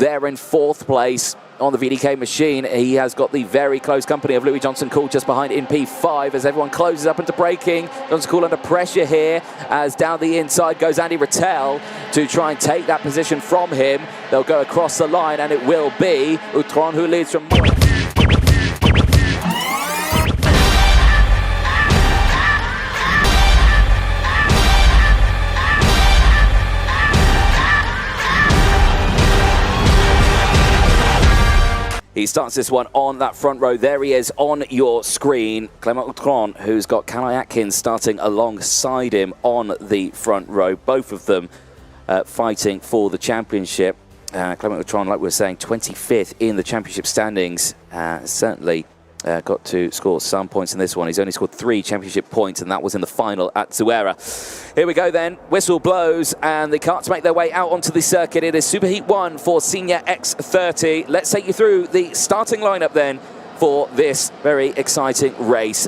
there in 4th place on the VDK machine. He has got the very close company of Louis Johnson-Cool just behind in P5 as everyone closes up into braking. Johnson-Cool under pressure here as down the inside goes Andy Rattel to try and take that position from him. They'll go across the line and it will be Outron who leads from... He starts this one on that front row. There he is on your screen. Clément Outron, who's got Khali Atkins starting alongside him on the front row. Both of them fighting for the championship. Clément Outron, like we were saying, 25th in the championship standings. Certainly got to score some points in this one. He's only scored 3 championship points, and that was in the final at Zuera. Here we go then. Whistle blows, and the karts make their way out onto the circuit. It is SuperHeat 1 for Senior X30. Let's take you through the starting lineup then for this very exciting race.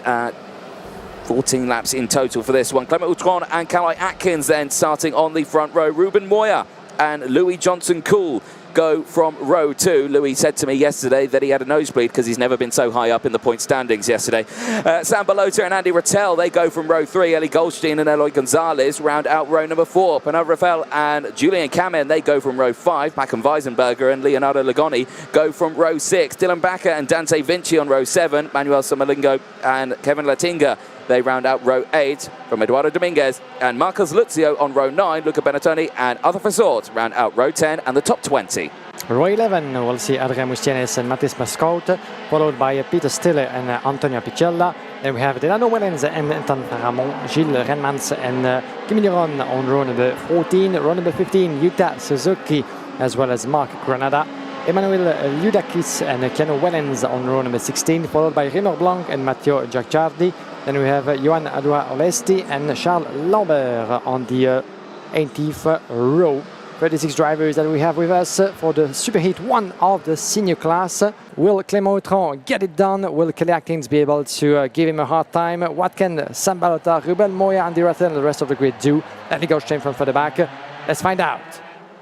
14 laps in total for this one. Clément Outron and Khali Atkins then starting on the front row. Ruben Moya and Louis Johnson-Cool go from row 2. Louis said to me yesterday that he had a nosebleed because he's never been so high up in the point standings yesterday. Sam Balota and Andy Rattel, they go from row 3. Eli Goldstein and Eloy Gonzalez round out row number 4. Pernod Raffaele and Julian Kamen, they go from row 5. Packham Weisenberger and Leonardo Lagoni go from row 6. Dylan Bakker and Dante Vinci on row 7. Manuel Samalingo and Kevin Latinga, they round out row 8 from Eduardo Dominguez and Marcos Luzio on row 9. Luca Benattoni and Arthur Fasort round out row 10 and the top 20. Row 11, we'll see Adrien Mustienes and Mathis Mascout, followed by Peter Stille and Antonio Picella. Then we have Delano Wellens and Anton Faramon, Gilles Renmans and Kimi Liron on row number 14. Row number 15, Yuta Suzuki, as well as Mark Granada. Emmanuel Ludakis and Keanu Wellens on row number 16, followed by Raymond Blanc and Matteo Giaccardi. Then we have Johan Adoua Olesti and Charles Lambert on the 18th row. 36 drivers that we have with us for the SuperHeat 1 of the senior class. Will Clément Outron get it done? Will Khali Atkins be able to give him a hard time? What can Sam Balota, Ruben Moya, Andy Rattel and the rest of the grid do? Let me go straight from further back. Let's find out.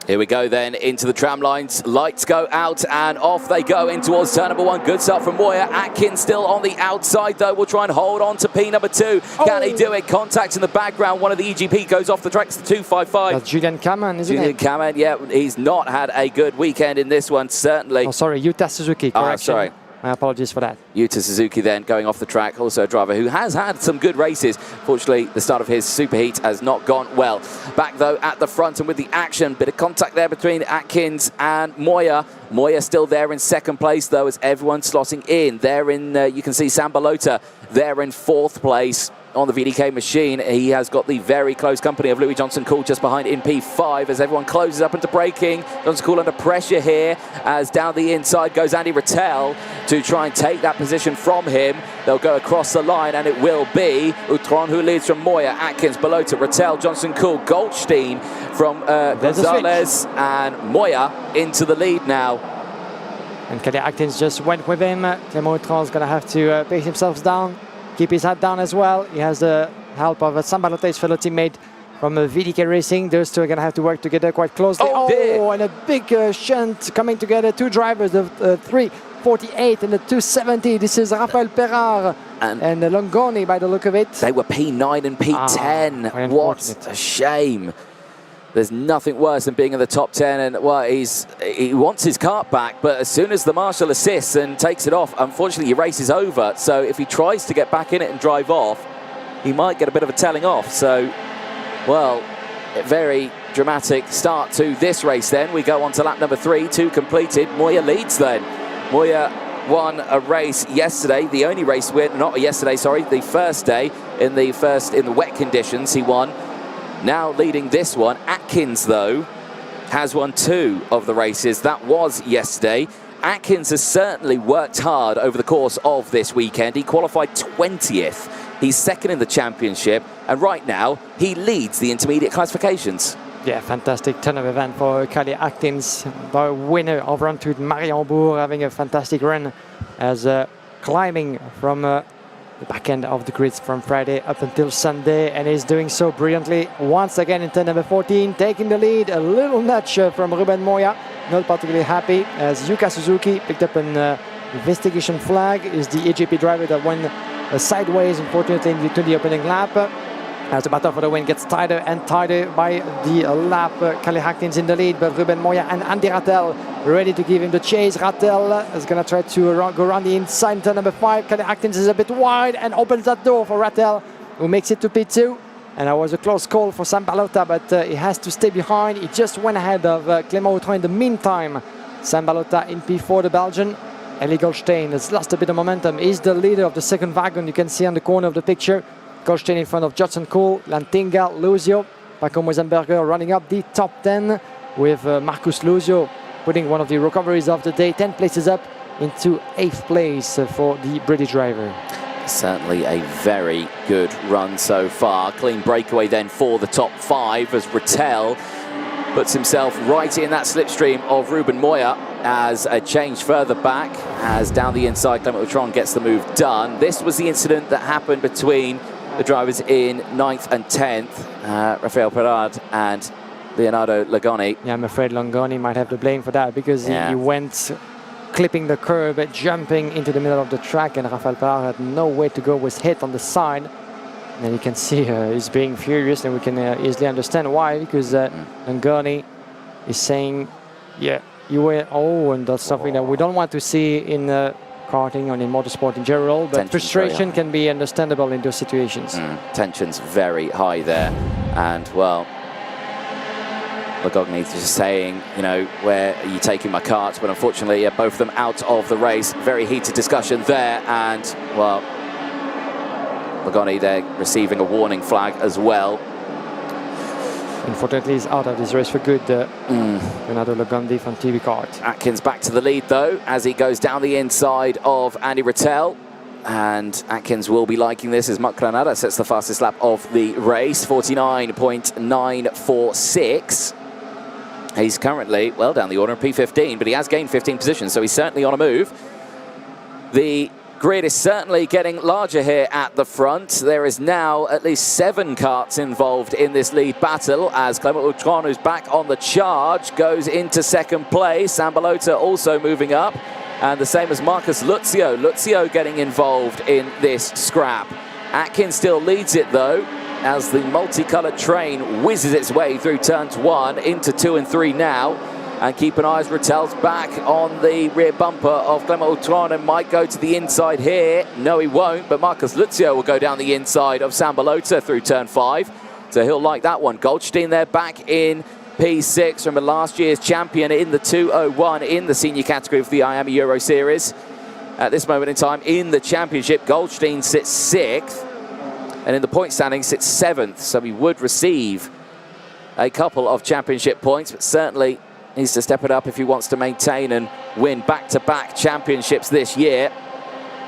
Here we go then into the tram lines. Lights go out and off they go in towards turn number 1. Good start from Moya. Atkins still on the outside though. Will try and hold on to P number 2. Can he do it? Contact in the background. One of the EGP goes off the track. It's the 255. That's Julian Kamen, isn't it? Julian Kamen, yeah. He's not had a good weekend in this one, certainly. Oh, sorry. Yuta Suzuki, correction. Sorry. My apologies for that. Yuta Suzuki then going off the track, also a driver who has had some good races. Fortunately, the start of his superheat has not gone well. Back though at the front and with the action, bit of contact there between Atkins and Moya. Moya still there in 2nd place though as everyone's slotting in. There in, you can see Sam Balota there in 4th place on the VDK machine. He has got the very close company of Louis Johnson-Cool just behind in P5 as everyone closes up into braking. Johnson-Cool under pressure here as down the inside goes Andy Rattel to try and take that position from him. They'll go across the line and it will be Outron who leads from Moya, Atkins, Balota, Rattel, Johnson-Cool, Goldstein from Gonzalez and Moya into the lead now. And Khali Atkins just went with him. Clément Outron's going to have to pace himself down. Keep his head down as well. He has the help of Sam Balota, his fellow teammate from VDK Racing. Those two are going to have to work together quite closely. Oh, and a big shunt coming together. 2 drivers, the 348 and the 270. This is Rafael Perard and Longoni by the look of it. They were P9 and P10. What a shame. There's nothing worse than being in the top 10 and, well, he wants his kart back, but as soon as the marshal assists and takes it off, unfortunately your race is over. So if he tries to get back in it and drive off, he might get a bit of a telling off. So, well, a very dramatic start to this race then. We go on to lap number 3, 2 completed. Moya leads then. Moya won a race yesterday, the only race win, not yesterday, sorry, the first day in the wet conditions he won. Now leading this one. Atkins, though, has won 2 of the races. That was yesterday. Atkins has certainly worked hard over the course of this weekend. He qualified 20th. He's 2nd in the championship. And right now, he leads the intermediate classifications. Yeah, fantastic ton of event for Khali Atkins, the winner of Round 2, Mariembourg, having a fantastic run as climbing from the back end of the grids from Friday up until Sunday, and he's doing so brilliantly once again in turn number 14, taking the lead. A little nudge from Ruben Moya, not particularly happy, as Yuka Suzuki picked up an investigation flag. Is the AGP driver that went sideways, unfortunately, into the opening lap. As the battle for the win gets tighter and tighter by the lap. Khali Atkins in the lead, but Ruben Moya and Andy Rattel ready to give him the chase. Rattel is going to try to go around the inside in turn number 5. Khali Atkins is a bit wide and opens that door for Rattel, who makes it to P2. And that was a close call for Sam Balota, but he has to stay behind. He just went ahead of Clément Autran in the meantime. Sam Balota in P4, the Belgian. Elie Goldstein has lost a bit of momentum. He's the leader of the second wagon. You can see on the corner of the picture. Goldstein in front of Judson Cole, Lantinga, Luzio, Paco Moisenberger running up the top 10 with Marcus Luzio putting one of the recoveries of the day, 10 places up into 8th place for the British driver. Certainly a very good run so far. Clean breakaway then for the top 5 as Rattel puts himself right in that slipstream of Ruben Moya as a change further back, as down the inside Clément Autran gets the move done. This was the incident that happened between the drivers in 9th and 10th, Rafael Perard and Leonardo Logoni. Yeah, I'm afraid Logoni might have the blame for that, because he went clipping the curb, jumping into the middle of the track, and Rafael Perard had no way to go, was hit on the side. And you can see he's being furious, and we can easily understand why, because Logoni is saying, yeah, you were, and that's something that we don't want to see in karting and in motorsport in general, but tension's frustration can be understandable in those situations. Tension's very high there, and well, Logoni is just saying, you know, where are you taking my karts? But unfortunately, both of them out of the race. Very heated discussion there, and well, Logoni there receiving a warning flag as well. Unfortunately, he's out of this race for good. Leonardo Logoni from TV Kart. Atkins back to the lead though, as he goes down the inside of Andy Rattel. And Atkins will be liking this as Marc Granada sets the fastest lap of the race, 49.946. He's currently, well, down the order in P15, but he has gained 15 positions, so he's certainly on a move. The grid is certainly getting larger here at the front. There is now at least 7 karts involved in this lead battle, as Clément Autran, who's back on the charge, goes into second place. Sam Balota also moving up, and the same as Marcus Luzio. Luzio getting involved in this scrap. Atkins still leads it though, as the multicoloured train whizzes its way through turns 1 into 2 and 3 now. And keep an eye as Rattel's back on the rear bumper of Clément Autran and might go to the inside here. No, he won't, but Marcus Luzio will go down the inside of Sam Balota through turn 5. So he'll like that one. Goldstein there back in P6 from last year's champion in the 201 in the senior category for the Iame EuroSeries. At this moment in time in the championship, Goldstein sits 6th, and in the point standing sits 7th. So he would receive a couple of championship points, but certainly needs to step it up if he wants to maintain and win back-to-back championships this year.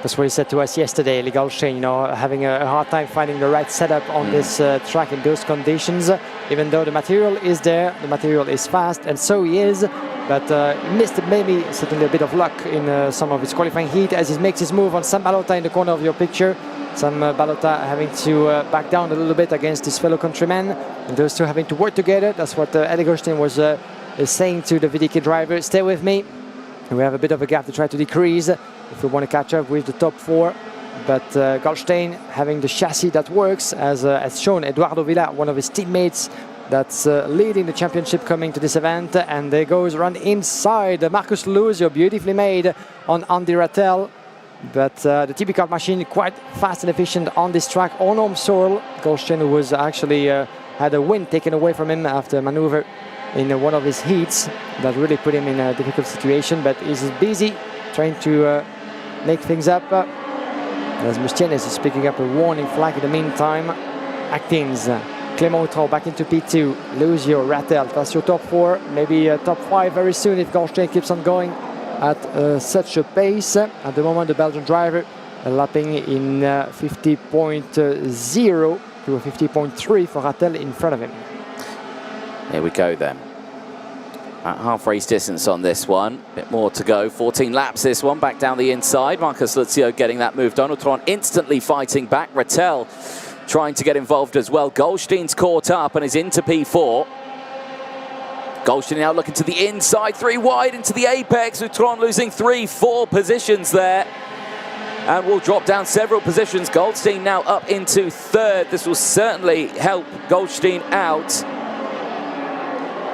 That's what he said to us yesterday, Elie Goldstein, you know, having a hard time finding the right setup on this track in those conditions. Even though the material is there, the material is fast, and so he is. But he missed maybe certainly a bit of luck in some of his qualifying heat as he makes his move on Sam Balota in the corner of your picture. Sam Balota having to back down a little bit against his fellow countrymen, and those two having to work together. That's what Elie Goldstein was is saying to the VDK driver, stay with me. And we have a bit of a gap to try to decrease if we want to catch up with the top 4. But Goldstein having the chassis that works, as shown Eduardo Villa, one of his teammates that's leading the championship coming to this event. And there goes run inside. Marcus Luzio, beautifully made on Andy Rattel. But the TB Kart machine quite fast and efficient on this track on home soil. Goldstein was actually had a win taken away from him after a maneuver in one of his heats that really put him in a difficult situation, but he's busy trying to make things up. As Mustienes is picking up a warning flag in the meantime. Atkins, Clément Autran back into P2, Luzio, Rattel, that's your top 4, maybe top 5 very soon if Goldstein keeps on going at such a pace. At the moment, the Belgian driver lapping in 50.0 to a 50.3 for Rattel in front of him. Here we go then. at half race distance on this one. Bit more to go. 14 laps this one. Back down the inside. Marcus Luzio getting that moved on. Utron instantly fighting back. Rattel trying to get involved as well. Goldstein's caught up and is into P4. Goldstein now looking to the inside. 3 wide into the apex. Utron losing 3-4 positions there. And will drop down several positions. Goldstein now up into 3rd. This will certainly help Goldstein out.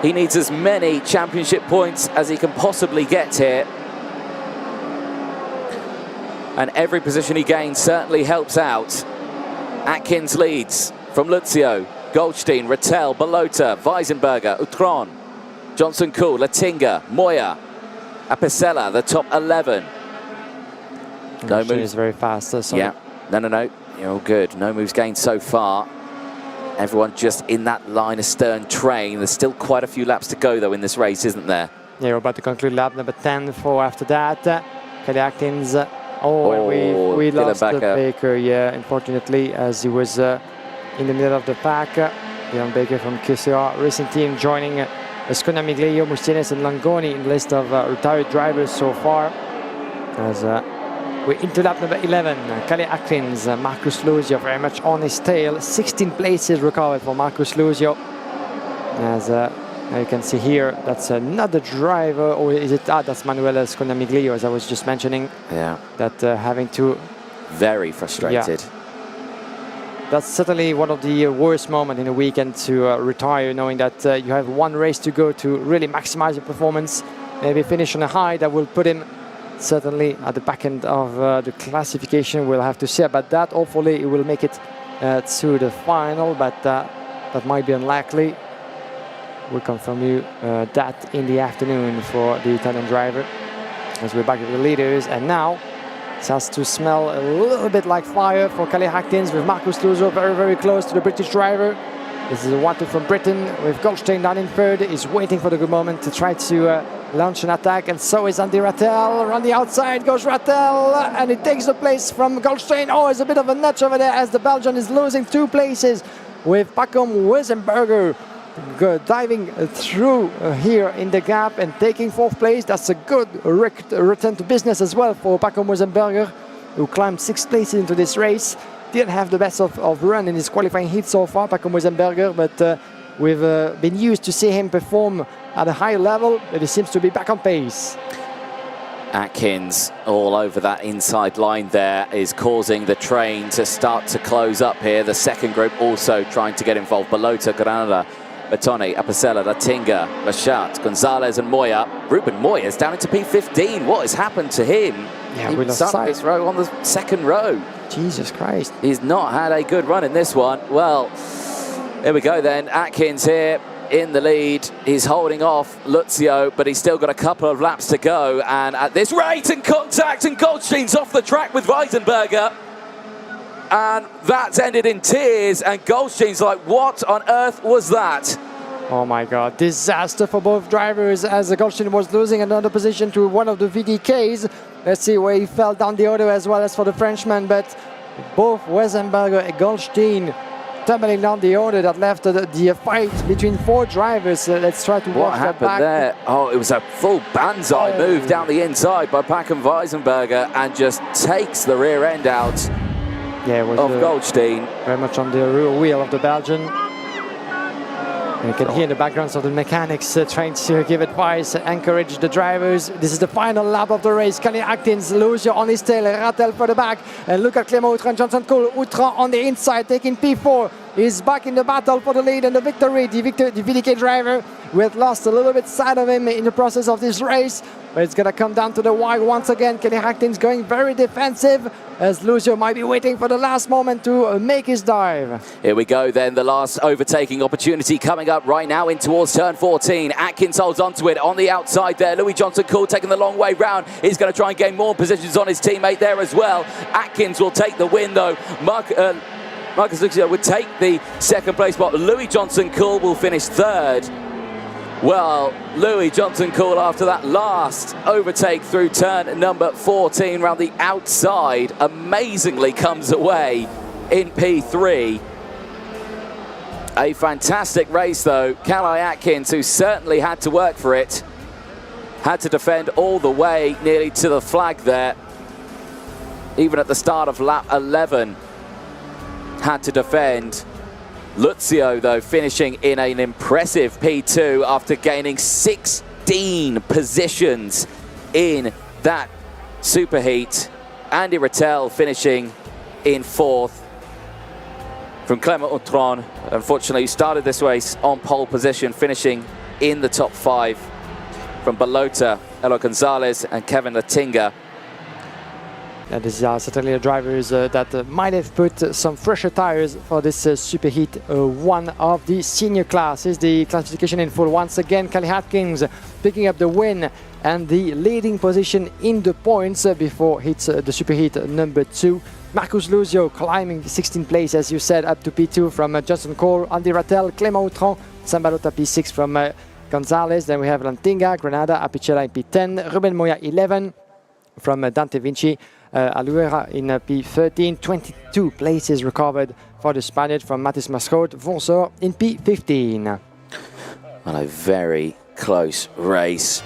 He needs as many championship points as he can possibly get here. And every position he gains certainly helps out. Atkins leads from Luzio, Goldstein, Rattel, Balota, Weisenberger, Utron, Johnson Kuhl, Latinga, Moya, Apicella, the top 11. No moves. Is very fast. Yeah, no. You're all good. No moves gained so far. Everyone just in that line of stern train. There's still quite a few laps to go, though, in this race, isn't there? Yeah, we're about to conclude lap number 10 for after that. Khali Atkins. And we lost Baker, yeah, unfortunately, as he was in the middle of the pack. Leon Baker from QCR Racing Team joining Ascona Miglio, Mustienes and Langoni in the list of retired drivers so far. As we're into lap number 11. Khali Atkins, Marcus Luzio very much on his tail. 16 places recovered for Marcus Luzio. As you can see here, that's another driver, or is it? That's Manuel Sconamiglio, as I was just mentioning. Yeah. That having to. Very frustrated. Yeah. That's certainly one of the worst moments in a weekend to retire, knowing that you have one race to go to really maximize your performance. Maybe finish on a high that will put him certainly at the back end of the classification. We'll have to see about that. Hopefully, it will make it to the final, but that might be unlikely. We'll confirm you that in the afternoon for the Italian driver, as we're back with the leaders. And now it has to smell a little bit like fire for Khali Atkins, with Marcus Luzio very, very close to the British driver. This is a 1-2 from Britain, with Goldstein down in 3rd. He's waiting for the good moment to try to launch an attack, and so is Andy Rattel. On the outside goes Rattel, and he takes the place from Goldstein. Oh, it's a bit of a nudge over there, as the Belgian is losing 2 places, with Pacom Wesenberger diving through here in the gap and taking 4th place. That's a good return to business as well for Pacom Wesenberger, who climbed 6 places into this race. Didn't have the best of run in his qualifying heat so far, Pacom Wesenberger, but we've been used to see him perform at a high level, but he seems to be back on pace. Atkins all over that inside line there is causing the train to start to close up here. The second group also trying to get involved. Balota, Granada, Bertone, Apicella, Latinga, Lachat, Gonzalez and Moya. Ruben Moya's down into P15. What has happened to him? Yeah, we lost sight. This row on the second row. Jesus Christ. He's not had a good run in this one. Well, here we go then. Atkins here in the lead. He's holding off Luzio, but he's still got a couple of laps to go. And at this rate, and contact, and Goldstein's off the track with Weisenberger. And that's ended in tears, and Goldstein's like, what on earth was that? Oh my God, disaster for both drivers, as Goldstein was losing another position to one of the VDKs. Let's see where he fell down the auto as well as for the Frenchman, but both Wesenberger and Goldstein tumbling down the order that left the fight between 4 drivers. Let's try to watch that back. What happened there? Oh, it was a full banzai move down the inside by Pacom Weisenberger, and just takes the rear end out. Yeah, it was of Goldstein. Very much on the rear wheel of the Belgian. And you can hear in the backgrounds of the mechanics trying to give advice, encourage the drivers. This is the final lap of the race. Khali Atkins, Luzio on his tail, Rattel for the back. And look at Clément Outran, Johnson Kuhl, Outran on the inside, taking P4. He's back in the battle for the lead and the victory. The VDK driver, we had lost a little bit sight of him in the process of this race. But it's going to come down to the wire once again. Khali Atkins going very defensive, as Luzio might be waiting for the last moment to make his dive. Here we go then, the last overtaking opportunity coming up right now in towards turn 14. Atkins holds onto it on the outside there. Louis Johnson Kuhl taking the long way round. He's going to try and gain more positions on his teammate there as well. Atkins will take the win though. Marcus Luzio would take the second place spot. Louis Johnson Kuhl will finish 3rd. Well, Louis Johnson Kuhl, after that last overtake through turn number 14 round the outside, amazingly comes away in P3. A fantastic race though. Khali Atkins, who certainly had to work for it, had to defend all the way nearly to the flag there. Even at the start of lap 11, had to defend. Luzio, though, finishing in an impressive P2 after gaining 16 positions in that superheat. Andy Rattel finishing in 4th. From Clément Autran, unfortunately, started this race on pole position, finishing in the top 5. From Balota, Elo Gonzalez and Kevin Latinga. These are certainly drivers that might have put some fresher tires for this superheat one of the senior classes. The classification in full once again. Khali Atkins picking up the win and the leading position in the points before hits the superheat number 2. Marcus Luzio climbing 16 place, as you said, up to P2 from Johnson Cole, Andy Rattel, Clément Autran, Sambalota P6 from Gonzalez. Then we have Lantinga, Granada, Apicella in P10, Ruben Moya 11 from Dante Vinci. Aluera in P13, 22 places recovered for the Spaniard from Mathis Mascot, Vonsor in P15. And a very close race.